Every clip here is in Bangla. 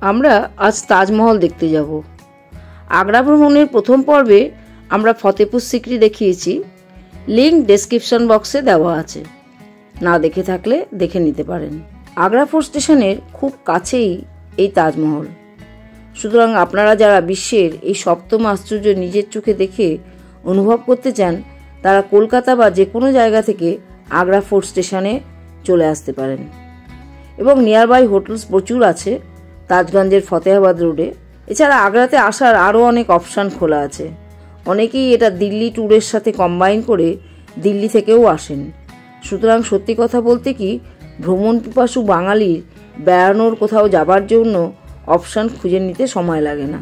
আমরা আজ তাজমহল দেখতে যাব। আগ্রা ভ্রমণের প্রথম পর্বে আমরা ফতেপুর সিক্রি দেখিয়েছি, লিঙ্ক ডেসক্রিপশন বক্সে দেওয়া আছে, না দেখে থাকলে দেখে নিতে পারেন। আগ্রা ফোর্ট স্টেশনের খুব কাছেই এই তাজমহল। সুতরাং আপনারা যারা বিশ্বের এই সপ্তম আশ্চর্য নিজের চোখে দেখে অনুভব করতে চান, তারা কলকাতা বা যে কোনো জায়গা থেকে আগ্রা ফোর্ট স্টেশনে চলে আসতে পারেন। এবং নিয়ারবাই হোটেলস প্রচুর আছে তাজগঞ্জের ফতেহাবাদ রোডে। এছাড়া আগ্রাতে আসার আরও অনেক অপশান খোলা আছে। অনেকেই এটা দিল্লি ট্যুরের সাথে কম্বাইন করে দিল্লি থেকেও আসেন। সুতরাং সত্যি কথা বলতে কি, ভ্রমণ পিপাসু বাঙালির বেড়ানোর কোথাও যাবার জন্য অপশান খুঁজে নিতে সময় লাগে না।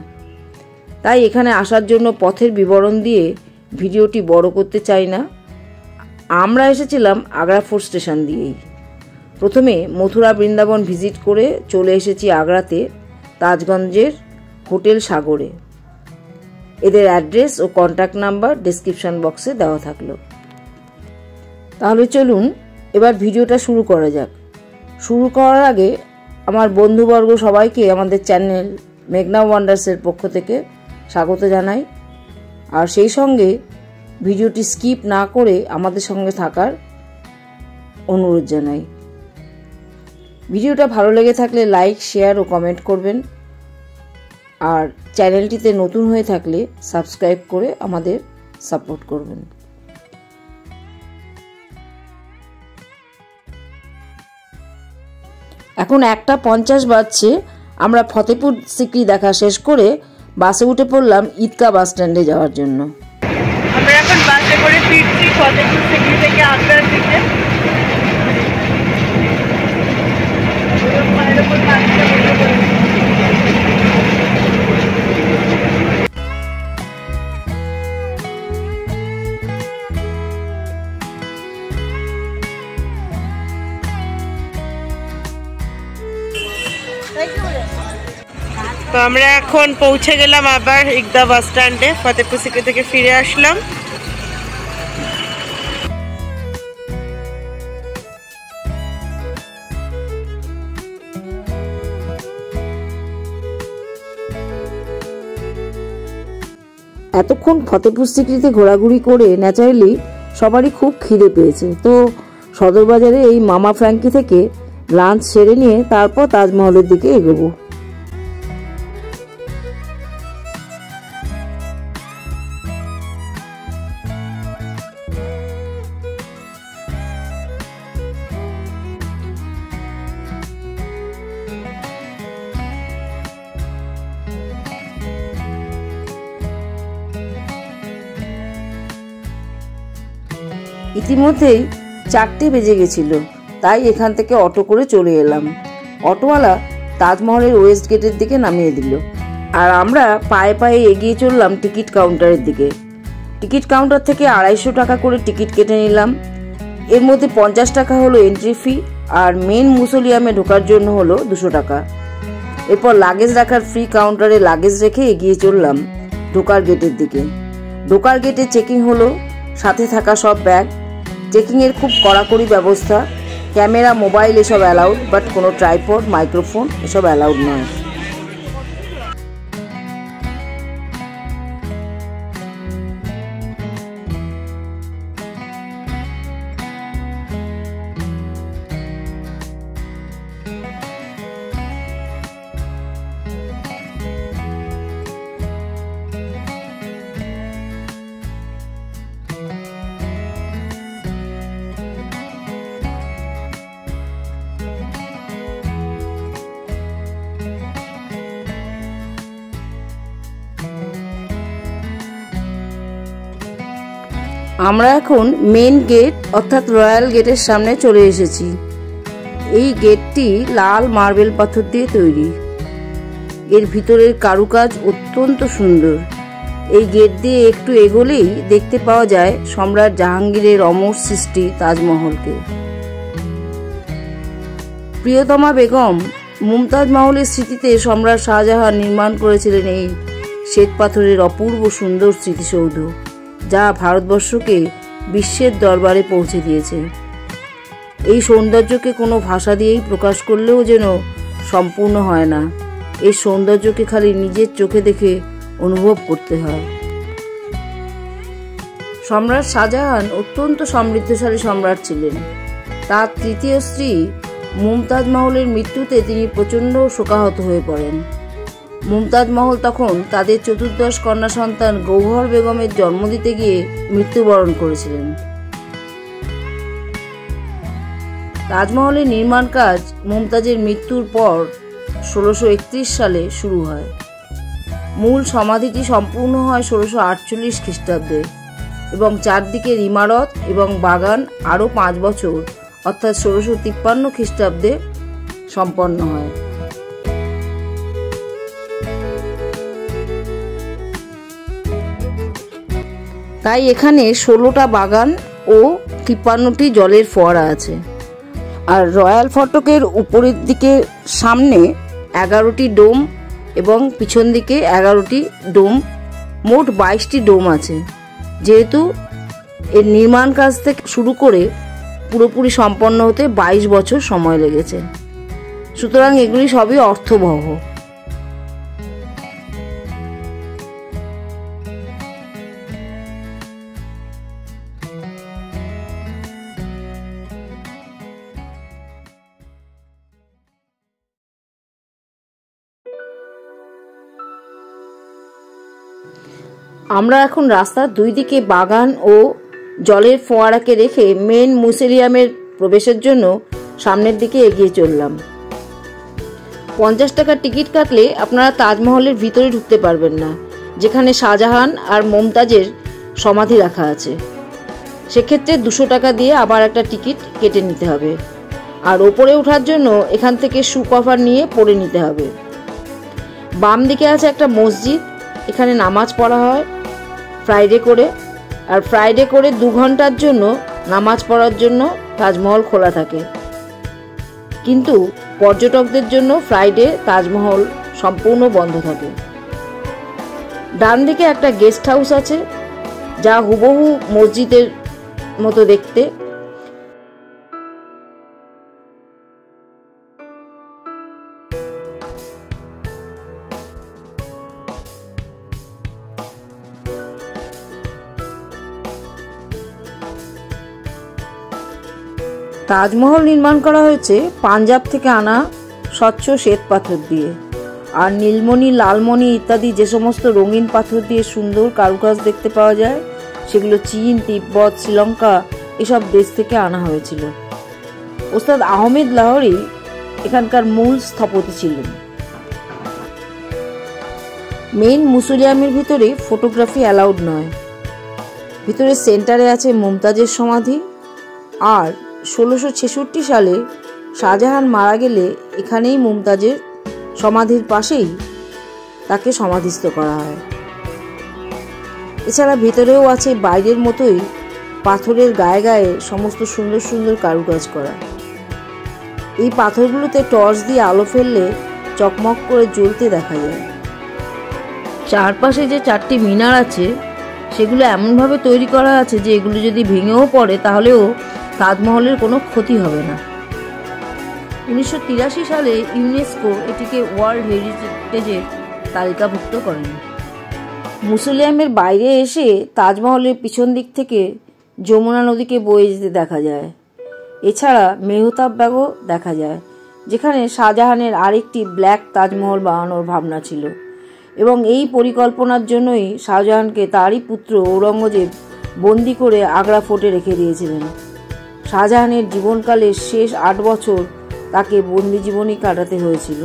তাই এখানে আসার জন্য পথের বিবরণ দিয়ে ভিডিওটি বড় করতে চাই না। আমরা এসেছিলাম আগ্রা ফোর্ট স্টেশন দিয়েই। প্রথমে মথুরা বৃন্দাবন ভিজিট করে চলে এসেছি আগ্রাতে তাজগঞ্জের হোটেল সাগরে। এদের অ্যাড্রেস ও কন্ট্যাক্ট নাম্বার ডেসক্রিপশন বক্সে দেওয়া থাকলো। তাহলে চলুন এবার ভিডিওটা শুরু করা যাক। শুরু করার আগে আমার বন্ধুবর্গ সবাইকে আমাদের চ্যানেল মেঘনা ওয়ান্ডার্সের পক্ষ থেকে স্বাগত জানাই। আর সেই সঙ্গে ভিডিওটি স্কিপ না করে আমাদের সঙ্গে থাকার অনুরোধ জানাই। ভিডিওটা ভালো লেগে থাকলে লাইক, শেয়ার ও কমেন্ট করবেন। আর চ্যানেলটিতে নতুন হয়ে থাকলে সাবস্ক্রাইব করে আমাদের সাপোর্ট করবেন। এখন 1:50 বাজছে। আমরা ফতেপুর সিক্রি দেখা শেষ করে বাসে উঠে পড়লাম ঈদগাহ বাস স্ট্যান্ডে যাওয়ার জন্য। আমরা এখন বাসে করে ফিরছি ফতেপুর সিক্রি থেকে আগ্রার দিকে। তো আমরা এখন পৌঁছে গেলাম আবার ঈদগাহ বাস স্ট্যান্ডে। ফতেপুর সিক্রি থেকে ফিরে আসলাম। এতক্ষণ ফতেপুর সিক্রিতে ঘোরাঘুরি করে ন্যাচারালি সবারই খুব খিদে পেয়েছে। তো সদরবাজারে এই মামা ফ্র্যাঙ্কি থেকে লাঞ্চ সেরে নিয়ে তারপর তাজমহলের দিকে এগোবো। ইতিমধ্যেই 4টে বেজে গেছিল, তাই এখান থেকে অটো করে চলে এলাম। অটোওয়ালা তাজমহলের ওয়েস্ট গেটের দিকে নামিয়ে দিল, আর আমরা পায়ে পায়ে এগিয়ে চললাম টিকিট কাউন্টারের দিকে। টিকিট কাউন্টার থেকে 250 টাকা করে টিকিট কেটে নিলাম। এর মধ্যে 50 টাকা হলো এন্ট্রি ফি, আর মেন মুসোলিয়ামে ঢোকার জন্য হলো 200 টাকা। এরপর লাগেজ রাখার ফ্রি কাউন্টারে লাগেজ রেখে এগিয়ে চললাম ঢোকার গেটের দিকে। ঢোকার গেটে চেকিং হলো, সাথে থাকা সব ব্যাগ। চেকিংয়ের খুব কড়াকড়ি ব্যবস্থা। ক্যামেরা, মোবাইল এসব অ্যালাউড, বাট কোনো ট্রাইপড, মাইক্রোফোন এসব অ্যালাউড নয়। আমরা এখন মেন গেট অর্থাৎ রয়্যাল গেটের সামনে চলে এসেছি। এই গেটটি লাল মার্বেল পাথর দিয়ে তৈরি। এর ভিতরের কারুকাজ অত্যন্ত সুন্দর। এই গেট দিয়ে একটু এগোলেই দেখতে পাওয়া যায় সম্রাট জাহাঙ্গীরের অমর সৃষ্টি তাজমহলকে। প্রিয়তমা বেগম মুমতাজ মহলের স্মৃতিতে সম্রাট শাহজাহান নির্মাণ করেছিলেন এই শ্বেত পাথরের অপূর্ব সুন্দর স্মৃতিসৌধ, যা ভারতবর্ষকে বিশ্বের দরবারে পৌঁছে দিয়েছে। এই সৌন্দর্যকে কোনো ভাষা দিয়েই প্রকাশ করলেও যেন সম্পূর্ণ হয় না। এই সৌন্দর্যকে খালি নিজের চোখে দেখে অনুভব করতে হয়। সম্রাট শাহজাহান অত্যন্ত সমৃদ্ধশালী সম্রাট ছিলেন। তার তৃতীয় স্ত্রী মুমতাজ মহলের মৃত্যুতে তিনি প্রচণ্ড শোকাহত হয়ে পড়েন। মুমতাজ মহল তখন তাদের চতুর্দশ কন্যা সন্তান গৌহর বেগমের জন্ম দিতে গিয়ে মৃত্যুবরণ করেছিলেন। তাজমহলের নির্মাণ কাজ মুমতাজের মৃত্যুর পর 1631 সালে শুরু হয়। মূল সমাধিটি সম্পূর্ণ হয় 1648 খ্রিস্টাব্দে এবং চারদিকের ইমারত এবং বাগান আরও 5 বছর অর্থাৎ 1653 খ্রিস্টাব্দে সম্পন্ন হয়। তাই এখানে 16টা বাগান ও 53টি জলের ফোয়ারা আছে। আর রয়্যাল ফটকের উপরের দিকে সামনে 11টি ডোম এবং পিছন দিকে 11টি ডোম, মোট 22টি ডোম আছে। যেহেতু এর নির্মাণ কাজ থেকে শুরু করে পুরোপুরি সম্পন্ন হতে 22 বছর সময় লেগেছে, সুতরাং এগুলি সবই অর্থবহ। আমরা এখন রাস্তার দুই দিকে বাগান ও জলের ফোয়ারাকে রেখে মেন মিউজিয়ামের প্রবেশের জন্য সামনের দিকে এগিয়ে চললাম। 50 টাকার টিকিট কাটলে আপনারা তাজমহলের ভিতরে ঢুকতে পারবেন না, যেখানে শাহজাহান আর মুমতাজের সমাধি রাখা আছে। সেক্ষেত্রে 200 টাকা দিয়ে আবার একটা টিকিট কেটে নিতে হবে। আর ওপরে ওঠার জন্য এখান থেকে শু কভার নিয়ে পরে নিতে হবে। বাম দিকে আছে একটা মসজিদ, এখানে নামাজ পড়া হয় ফ্রাইডে করে। আর ফ্রাইডে করে 2 ঘন্টার জন্য নামাজ পড়ার জন্য তাজমহল খোলা থাকে, কিন্তু পর্যটকদের জন্য ফ্রাইডে তাজমহল সম্পূর্ণ বন্ধ থাকে। ডান দিকে একটা গেস্ট হাউস আছে, যা হুবহু মসজিদের মতো দেখতে। তাজমহল নির্মাণ করা হয়েছে পাঞ্জাব থেকে আনা স্বচ্ছ শ্বেত পাথর দিয়ে, আর নীলমণি, লালমণি ইত্যাদি যে সমস্ত রঙিন পাথর দিয়ে সুন্দর কারুকাজ দেখতে পাওয়া যায়, সেগুলো চীন, তিব্বত, শ্রীলঙ্কা এসব দেশ থেকে আনা হয়েছিল। ওস্তাদ আহমেদ লাহোরী এখানকার মূল স্থপতি ছিলেন। মেইন মিউজিয়ামের ভিতরে ফটোগ্রাফি অ্যালাউড নয়। ভিতরে সেন্টারে আছে মুমতাজের সমাধি। আর 1666 সালে শাহজাহান মারা গেলে এখানেই মুমতাজের সমাধির পাশেই তাকে সমাধিস্থ করা হয়। এছাড়া ভেতরেও আছে বাইরের মতোই পাথরের গায়ে গায়ে সমস্ত সুন্দর সুন্দর কারুকাজ করা। এই পাথরগুলোতে টর্চ দিয়ে আলো ফেললে চকমক করে জ্বলতে দেখা যায়। চারপাশে যে 4টি মিনার আছে, সেগুলো এমনভাবে তৈরি করা আছে যে এগুলো যদি ভেঙেও পড়ে তাহলেও তাজমহলের কোনো ক্ষতি হবে না। 1983 সালে ইউনেস্কো এটিকে ওয়ার্ল্ড হেরিটেজের তালিকাভুক্ত করেন। মিউজিয়ামের বাইরে এসে তাজমহলের পিছন দিক থেকে যমুনা নদীকে বয়ে যেতে দেখা যায়। এছাড়া মেহতাব বাগও দেখা যায়, যেখানে শাহজাহানের আরেকটি ব্ল্যাক তাজমহল বানানোর ভাবনা ছিল, এবং এই পরিকল্পনার জন্যই শাহজাহানকে তারই পুত্র ঔরঙ্গজেব বন্দি করে আগ্রা ফোর্টে রেখে দিয়েছিলেন। শাহজাহানের জীবনকালের শেষ 8 বছর তাকে বন্দি জীবনই কাটাতে হয়েছিল।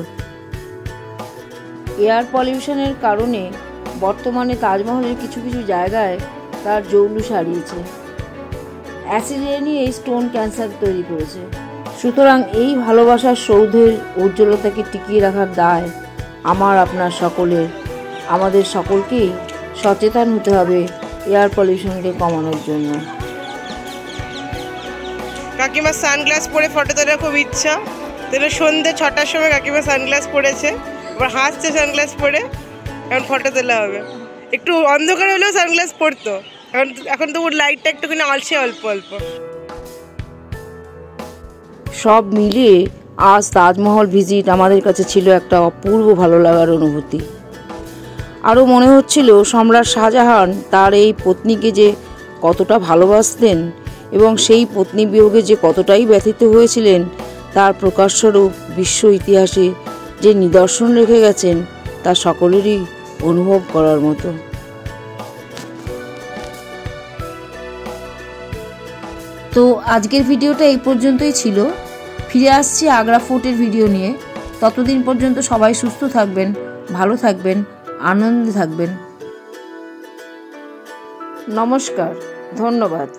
এয়ার পলিউশনের কারণে বর্তমানে তাজমহলের কিছু কিছু জায়গায় তার জৌলুস হারিয়েছে। অ্যাসিড রেনই এই স্টোন ক্যান্সার তৈরি করেছে। সুতরাং এই ভালোবাসার সৌধের উজ্জ্বলতাকে টিকিয়ে রাখার দায় আমার, আপনার সকলের। আমাদের সকলকেই সচেতন হতে হবে এয়ার পলিউশনকে কমানোর জন্য। কাকিমা সানগ্লাস পরে ফটো তোলার খুব ইচ্ছা। তাহলে সন্ধ্যে 6টার সময় কাকিমা সানগ্লাস পরেছে, আবার হাসছে সানগ্লাস পরে। এখন ফটো তোলা হবে। একটু অন্ধকার হলেও সানগ্লাস পরতো, এখন তো ওর লাইটটা একটুখানি আলছে অল্প অল্প। সব মিলিয়ে আজ তাজমহল ভিজিট আমাদের কাছে ছিল একটা অপূর্ব ভালো লাগার অনুভূতি। আরও মনে হচ্ছিল সম্রাট শাহজাহান তার এই পত্নীকে যে কতটা ভালোবাসতেন এবং সেই পত্নী বিয়োগে যে কতটাই ব্যথিত হয়েছিলেন তার প্রকাশস্বরূপ বিশ্ব ইতিহাসে যে নিদর্শন রেখে গেছেন তা সকলেরই অনুভব করার মতো। তো আজকের ভিডিওটা এই পর্যন্তই ছিল। ফিরে আসছি আগ্রা ফোর্টের ভিডিও নিয়ে। ততদিন পর্যন্ত সবাই সুস্থ থাকবেন, ভালো থাকবেন, আনন্দে থাকবেন। নমস্কার, ধন্যবাদ।